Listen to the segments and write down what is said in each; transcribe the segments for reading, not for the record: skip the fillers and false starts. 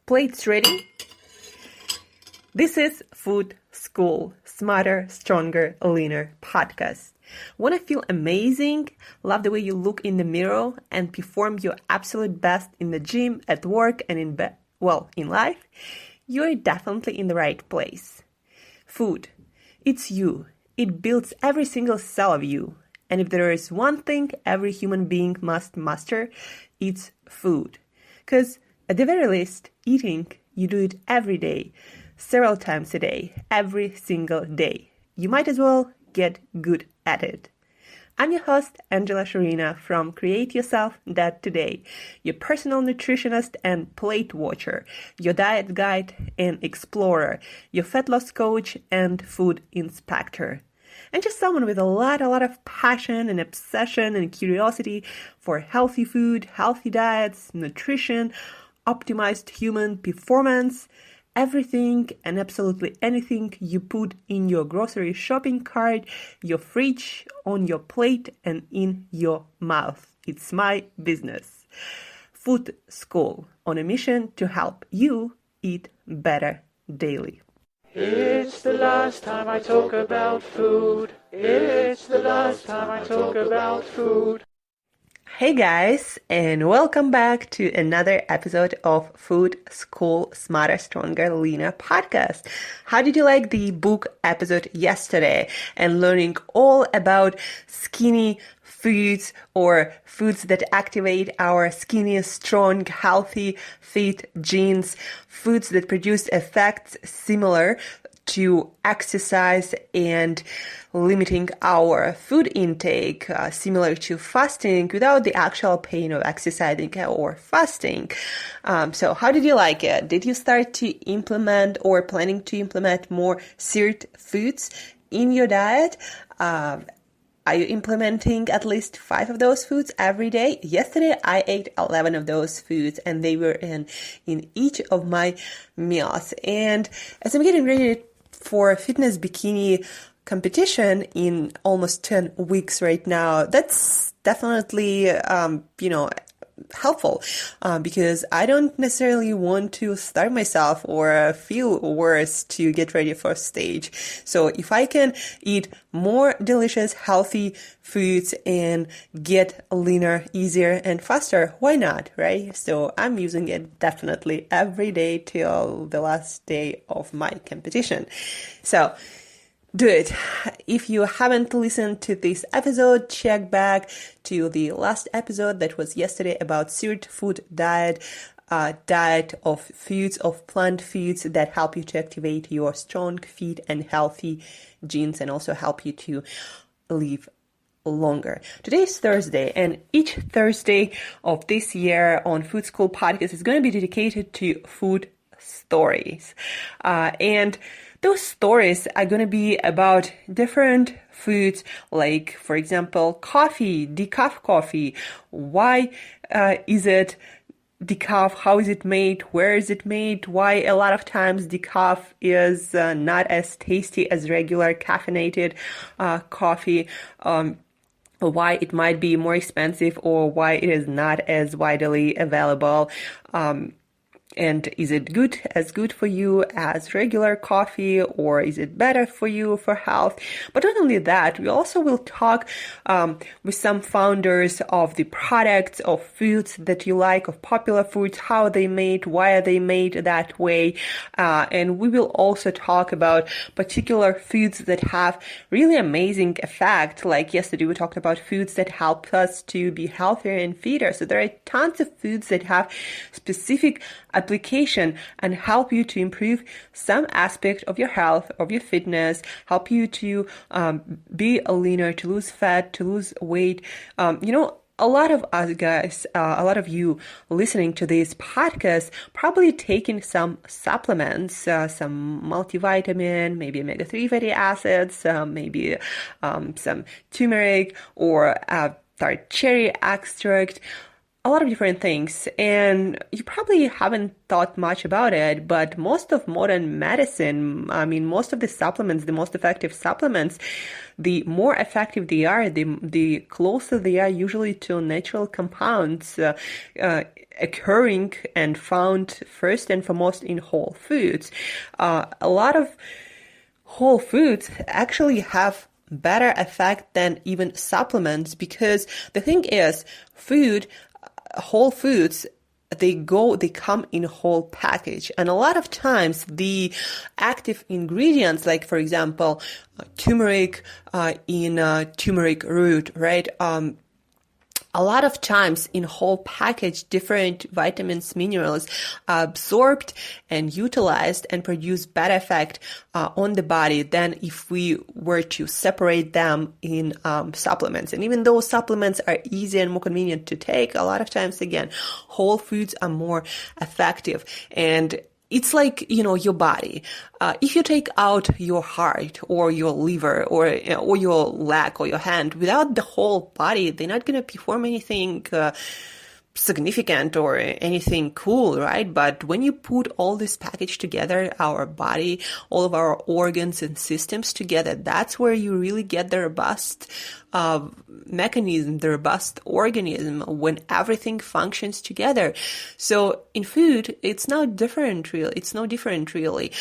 Plates ready? This is Food School, Smarter, Stronger, Leaner podcast. Want to feel amazing, love the way you look in the mirror, and perform your absolute best in the gym, at work, and in life? You're definitely in the right place. Food, it's you. It builds every single cell of you. And if there is one thing every human being must master, it's food. Because at the very least, eating, you do it every day, several times a day, every single day. You might as well get good at it. I'm your host, Shurina from Create Yourself That Today, your personal nutritionist and plate watcher, your diet guide and explorer, your fat loss coach and food inspector. And just someone with a lot of passion and obsession and curiosity for healthy food, healthy diets, nutrition, optimized human performance, everything and absolutely anything you put in your grocery shopping cart, your fridge, on your plate, and in your mouth. It's my business. Food School, on a mission to help you eat better daily. It's the last time I talk about food. It's the last time I talk about food. Hey guys, and welcome back to another episode of Food School Smarter, Stronger, Leaner podcast. How did you like the book episode yesterday and learning all about skinny foods or foods that activate our skinny, strong, healthy, fit genes, foods that produce effects similar to exercise and limiting our food intake, similar to fasting without the actual pain of exercising or fasting. So how did you like it? Did you start to implement or planning to implement more seared foods in your diet? Are you implementing at least 5 of those foods every day? Yesterday, I ate 11 of those foods and they were in each of my meals. And as I'm getting ready for a fitness bikini competition in almost 10 weeks right now, that's definitely, helpful because I don't necessarily want to starve myself or feel worse to get ready for stage. So if I can eat more delicious, healthy foods and get leaner, easier, and faster, why not, right? So I'm using it definitely every day till the last day of my competition. So do it. If you haven't listened to this episode, check back to the last episode that was yesterday about seared food diet of foods, of plant foods that help you to activate your strong, fit, and healthy genes and also help you to live longer. Today is Thursday, and each Thursday of this year on Food School Podcast is going to be dedicated to food stories. And those stories are going to be about different foods, like, for example, coffee, decaf coffee. Why is it decaf? How is it made? Where is it made? Why a lot of times decaf is not as tasty as regular caffeinated coffee. Why it might be more expensive or why it is not as widely available. And is it as good for you as regular coffee, or is it better for you for health? But not only that, we also will talk with some founders of the products, of foods that you like, of popular foods, how they made, why are they made that way. And we will also talk about particular foods that have really amazing effect. Like yesterday, we talked about foods that help us to be healthier and fitter. So there are tons of foods that have specific application and help you to improve some aspect of your health, of your fitness, help you to be leaner, to lose fat, to lose weight. A lot of us guys, a lot of you listening to this podcast probably taking some supplements, some multivitamin, maybe omega-3 fatty acids, maybe some turmeric or tart cherry extract, a lot of different things. And you probably haven't thought much about it, but most of modern medicine, most of the supplements, the most effective supplements, the more effective they are, the closer they are usually to natural compounds. occurring and found first and foremost in whole foods. A lot of whole foods actually have better effect than even supplements, because the thing is, whole foods, they come in a whole package. And a lot of times the active ingredients, like for example, turmeric in turmeric root, right? A lot of times in whole package, different vitamins, minerals are absorbed and utilized and produce better effect on the body than if we were to separate them in supplements. And even though supplements are easy and more convenient to take, a lot of times, again, whole foods are more effective. And it's like, your body. If you take out your heart or your liver or your leg or your hand, without the whole body, they're not going to perform anything significant or anything cool, right? But when you put all this package together, our body, all of our organs and systems together, that's where you really get the robust mechanism, the robust organism, when everything functions together. So in food, it's no different really.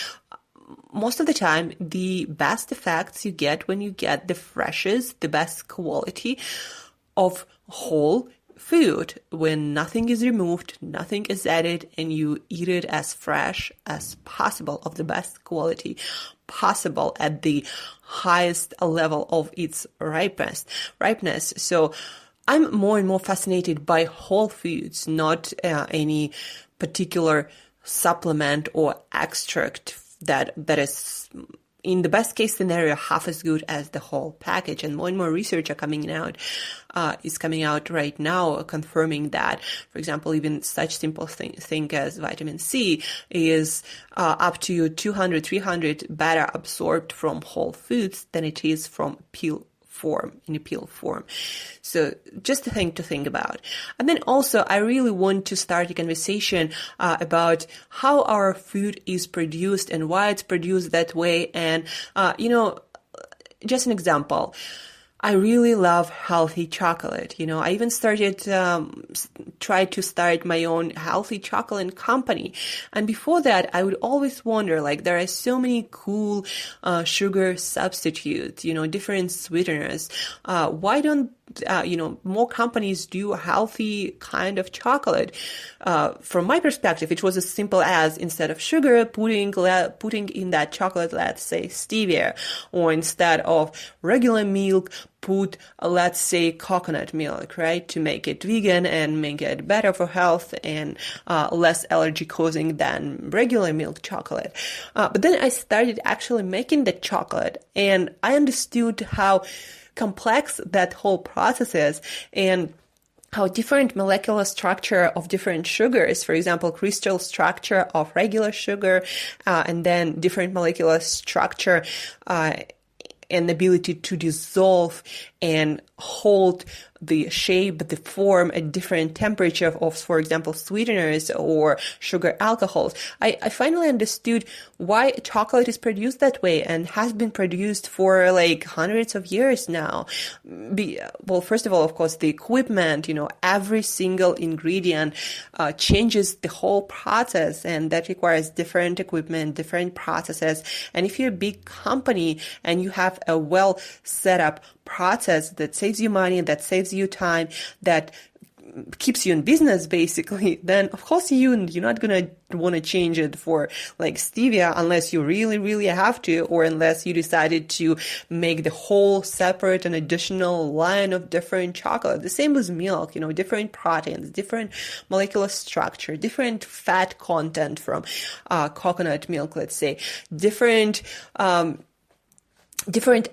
Most of the time, the best effects you get when you get the freshest, the best quality of whole food, when nothing is removed, nothing is added, and you eat it as fresh as possible, of the best quality possible, at the highest level of its ripeness. So I'm more and more fascinated by whole foods, not any particular supplement or extract that is, in the best case scenario, half as good as the whole package. And more research is coming out right now, confirming that. For example, even such simple thing as vitamin C is up to 200, 300 better absorbed from whole foods than it is from in a pill form. So just a thing to think about. And then also, I really want to start a conversation about how our food is produced and why it's produced that way. And, just an example. I really love healthy chocolate. I even tried to start my own healthy chocolate company. And before that, I would always wonder, there are so many cool sugar substitutes, different sweeteners. Why don't more companies do a healthy kind of chocolate? From my perspective, it was as simple as, instead of sugar, putting in that chocolate, let's say, stevia, or instead of regular milk, put, let's say, coconut milk, right, to make it vegan and make it better for health and less allergy causing than regular milk chocolate. But then I started actually making the chocolate, and I understood how complex that whole process is, and how different molecular structure of different sugars, for example, crystal structure of regular sugar, and then different molecular structure and ability to dissolve and hold the shape, the form at different temperature of, for example, sweeteners or sugar alcohols. I finally understood why chocolate is produced that way and has been produced for hundreds of years now. Well, first of all, of course, the equipment, every single ingredient changes the whole process, and that requires different equipment, different processes. And if you're a big company and you have a well set up process that saves you money, that saves you time, that keeps you in business, basically, then of course you're not going to want to change it for stevia unless you really, really have to, or unless you decided to make the whole separate and additional line of different chocolate. The same with milk, different proteins, different molecular structure, different fat content from coconut milk, let's say, different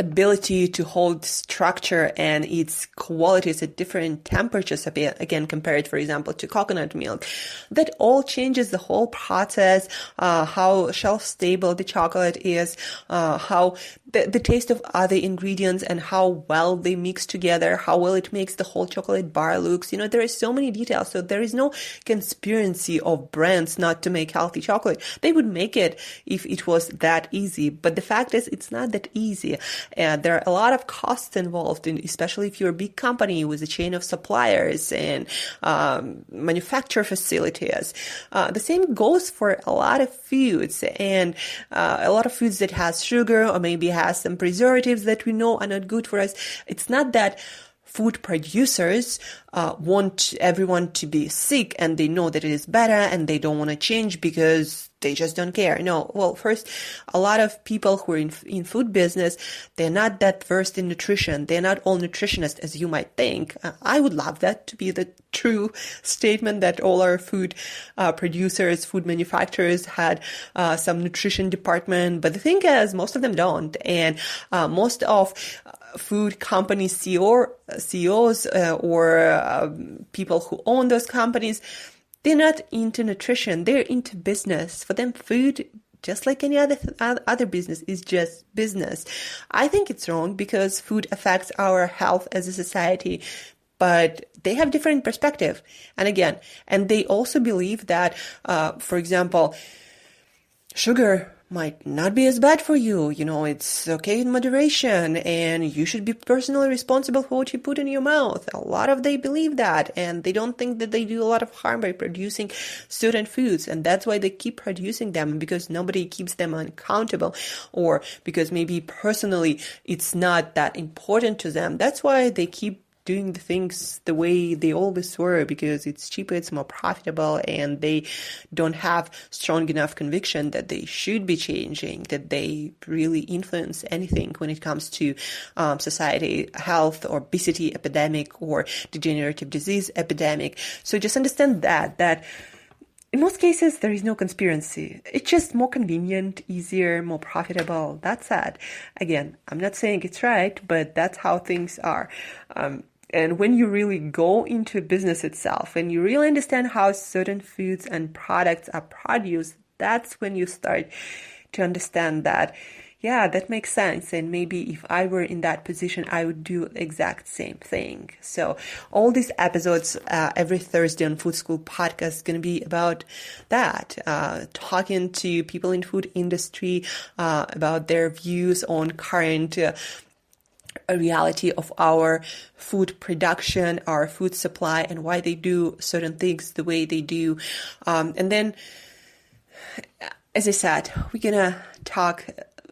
ability to hold structure and its qualities at different temperatures, again, compared, for example, to coconut milk. That all changes the whole process, how shelf stable the chocolate is, how the taste of other ingredients and how well they mix together, how well it makes the whole chocolate bar looks. There are so many details. So there is no conspiracy of brands not to make healthy chocolate. They would make it if it was that easy. But the fact is, it's not that easy. crazy. And there are a lot of costs involved, especially if you're a big company with a chain of suppliers and manufacture facilities. The same goes for a lot of foods, and a lot of foods that has sugar or maybe has some preservatives that we know are not good for us. It's not that food producers want everyone to be sick and they know that it is better and they don't want to change because they just don't care. No, well, first, a lot of people who are in food business, they're not that versed in nutrition. They're not all nutritionists as you might think. I would love that to be the true statement that all our food producers, food manufacturers had some nutrition department. But the thing is, most of them don't. And most of food company CEOs or people who own those companies, they're not into nutrition. They're into business. For them, food, just like any other business, is just business. I think it's wrong because food affects our health as a society, but they have different perspective. And they also believe that, for example, sugar might not be as bad for you. It's okay in moderation and you should be personally responsible for what you put in your mouth. A lot of they believe that, and they don't think that they do a lot of harm by producing certain foods. And that's why they keep producing them, because nobody keeps them accountable, or because maybe personally it's not that important to them. That's why they keep doing the things the way they always were, because it's cheaper, it's more profitable, and they don't have strong enough conviction that they should be changing, that they really influence anything when it comes to society, health, or obesity epidemic, or degenerative disease epidemic. So just understand that in most cases, there is no conspiracy. It's just more convenient, easier, more profitable. That's it. Again, I'm not saying it's right, but that's how things are. And when you really go into business itself and you really understand how certain foods and products are produced, that's when you start to understand that, yeah, that makes sense. And maybe if I were in that position, I would do the exact same thing. So all these episodes every Thursday on Food School podcast is going to be about that, talking to people in food industry about their views on current a reality of our food production, our food supply, and why they do certain things the way they do. And then, as I said, we're going to talk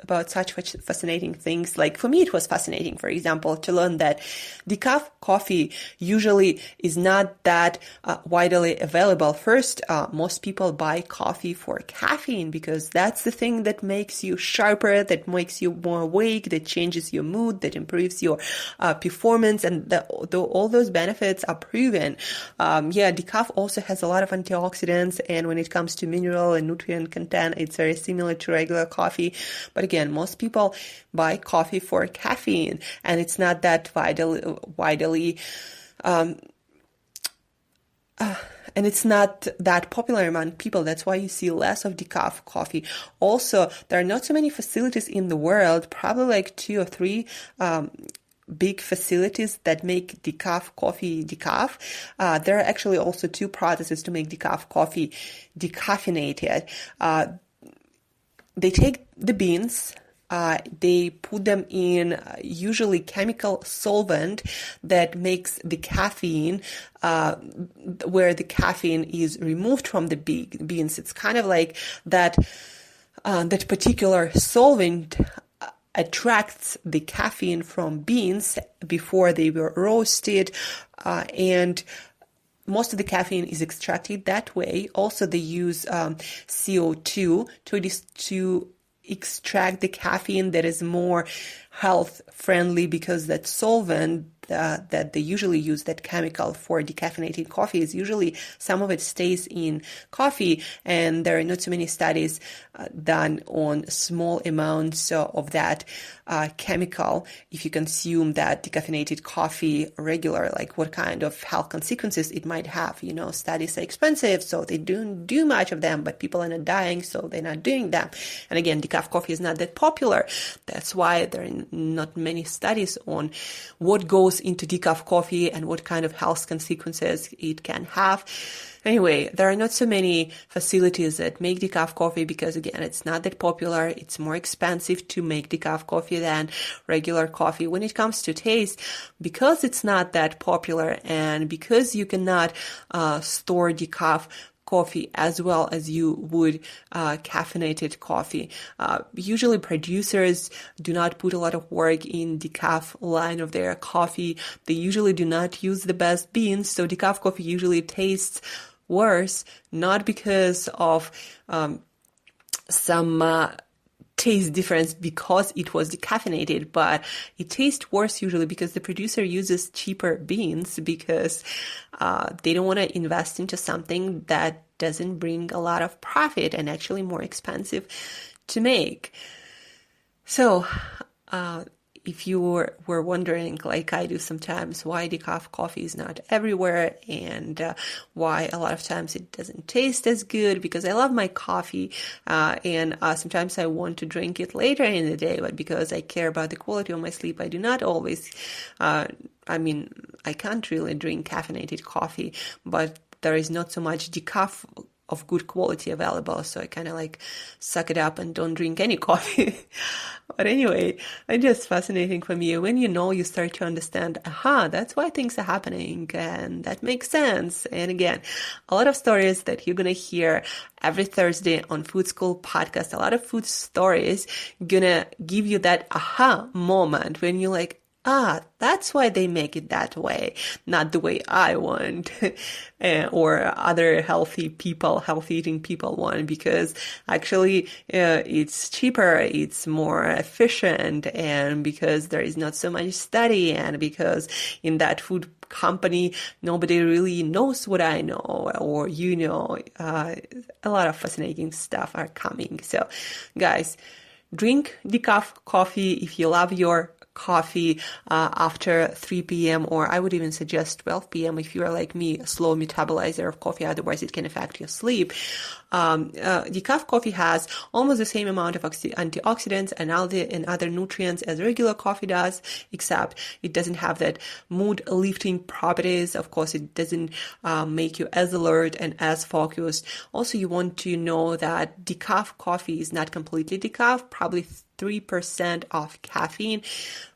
about such fascinating things. Like for me, it was fascinating, for example, to learn that decaf coffee usually is not that widely available. First, most people buy coffee for caffeine because that's the thing that makes you sharper, that makes you more awake, that changes your mood, that improves your performance, and all those benefits are proven. Decaf also has a lot of antioxidants, and when it comes to mineral and nutrient content, it's very similar to regular coffee. But again, most people buy coffee for caffeine, and it's not that widely and it's not that popular among people. That's why you see less of decaf coffee. Also, there are not so many facilities in the world, probably like 2 or 3 big facilities that make decaf coffee decaf. There are actually also 2 processes to make decaf coffee decaffeinated. They take the beans, they put them in usually chemical solvent that makes the caffeine, where the caffeine is removed from the beans. It's kind of like that particular solvent attracts the caffeine from beans before they were roasted, and most of the caffeine is extracted that way. Also, they use CO2 to extract the caffeine that is more health friendly, because that solvent that they usually use, that chemical for decaffeinating coffee, is usually some of it stays in coffee, and there are not so many studies done on small amounts of that chemical. If you consume that decaffeinated coffee regular, like what kind of health consequences it might have. Studies are expensive, so they don't do much of them, but people are not dying, so they're not doing them. And again, decaf coffee is not that popular. That's why there are not many studies on what goes goes into decaf coffee and what kind of health consequences it can have. Anyway, there are not so many facilities that make decaf coffee because, again, it's not that popular. It's more expensive to make decaf coffee than regular coffee. When it comes to taste, because it's not that popular and because you cannot store decaf coffee as well as you would caffeinated coffee. Usually producers do not put a lot of work in decaf line of their coffee. They usually do not use the best beans, so decaf coffee usually tastes worse, not because of some taste difference because it was decaffeinated, but it tastes worse usually because the producer uses cheaper beans because they don't want to invest into something that doesn't bring a lot of profit and actually more expensive to make. So if you were wondering, like I do sometimes, why decaf coffee is not everywhere and why a lot of times it doesn't taste as good, because I love my coffee and sometimes I want to drink it later in the day, but because I care about the quality of my sleep, I do not always, I can't really drink caffeinated coffee, but there is not so much decaf of good quality available, so I kind of like suck it up and don't drink any coffee. But anyway, it's just fascinating for me. When you start to understand, that's why things are happening, and that makes sense. And again, a lot of stories that you're gonna hear every Thursday on Food School podcast, a lot of food stories gonna give you that aha moment when you're like, that's why they make it that way, not the way I want, or other healthy eating people want, because actually it's cheaper, it's more efficient, and because there is not so much study, and because in that food company nobody really knows what I know or a lot of fascinating stuff are coming. So guys, drink decaf coffee if you love your coffee after 3 p.m. or I would even suggest 12 p.m. if you are like me, a slow metabolizer of coffee, otherwise it can affect your sleep. Decaf coffee has almost the same amount of antioxidants and other nutrients as regular coffee does, except it doesn't have that mood-lifting properties. Of course, it doesn't make you as alert and as focused. Also, you want to know that decaf coffee is not completely decaf, probably 3% of caffeine,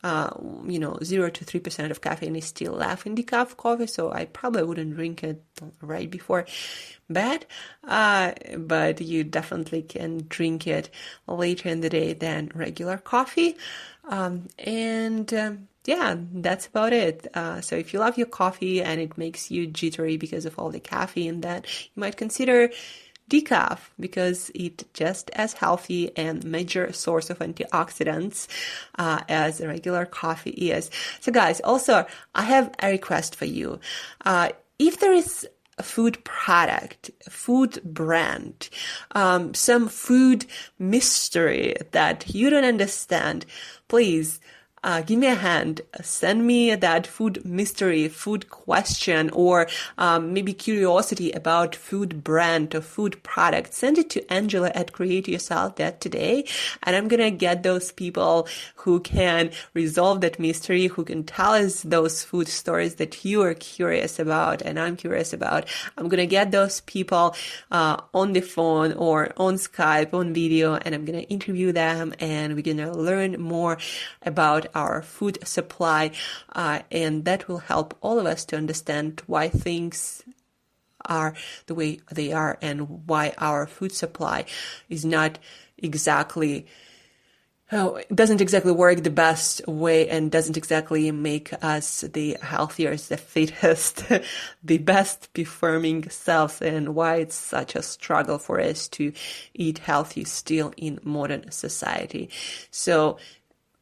0 to 3% of caffeine is still left in decaf coffee, so I probably wouldn't drink it right before bed, but you definitely can drink it later in the day than regular coffee. That's about it. So if you love your coffee and it makes you jittery because of all the caffeine, then you might consider decaf, because it's just as healthy and major source of antioxidants as regular coffee is. So guys, also I have a request for you. If there is a food product, a food brand, some food mystery that you don't understand, please give me a hand. Send me that food mystery, food question, or maybe curiosity about food brand or food product. Send it to Angela at createyourself.today, and I'm gonna get those people who can resolve that mystery, who can tell us those food stories that you are curious about and I'm curious about. I'm gonna get those people on the phone or on Skype, on video, and I'm gonna interview them, and we're gonna learn more about our food supply, and that will help all of us to understand why things are the way they are and why our food supply is not exactly doesn't exactly work the best way and doesn't exactly make us the healthiest, the fittest, the best performing selves, and why it's such a struggle for us to eat healthy still in modern society. So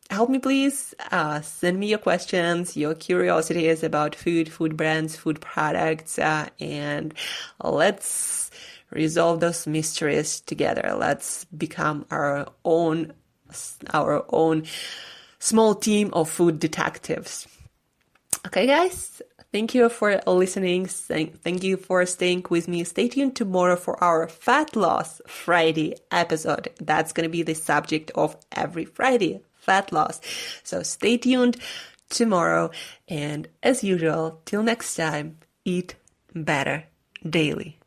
help me please, send me your questions, your curiosities about food brands, food products, and let's resolve those mysteries together. Let's become our own small team of food detectives. Okay, guys, thank you for listening. Thank you for staying with me. Stay tuned tomorrow for our Fat Loss Friday episode. That's going to be the subject of every Friday, fat loss. So stay tuned tomorrow. And as usual, till next time, eat better daily.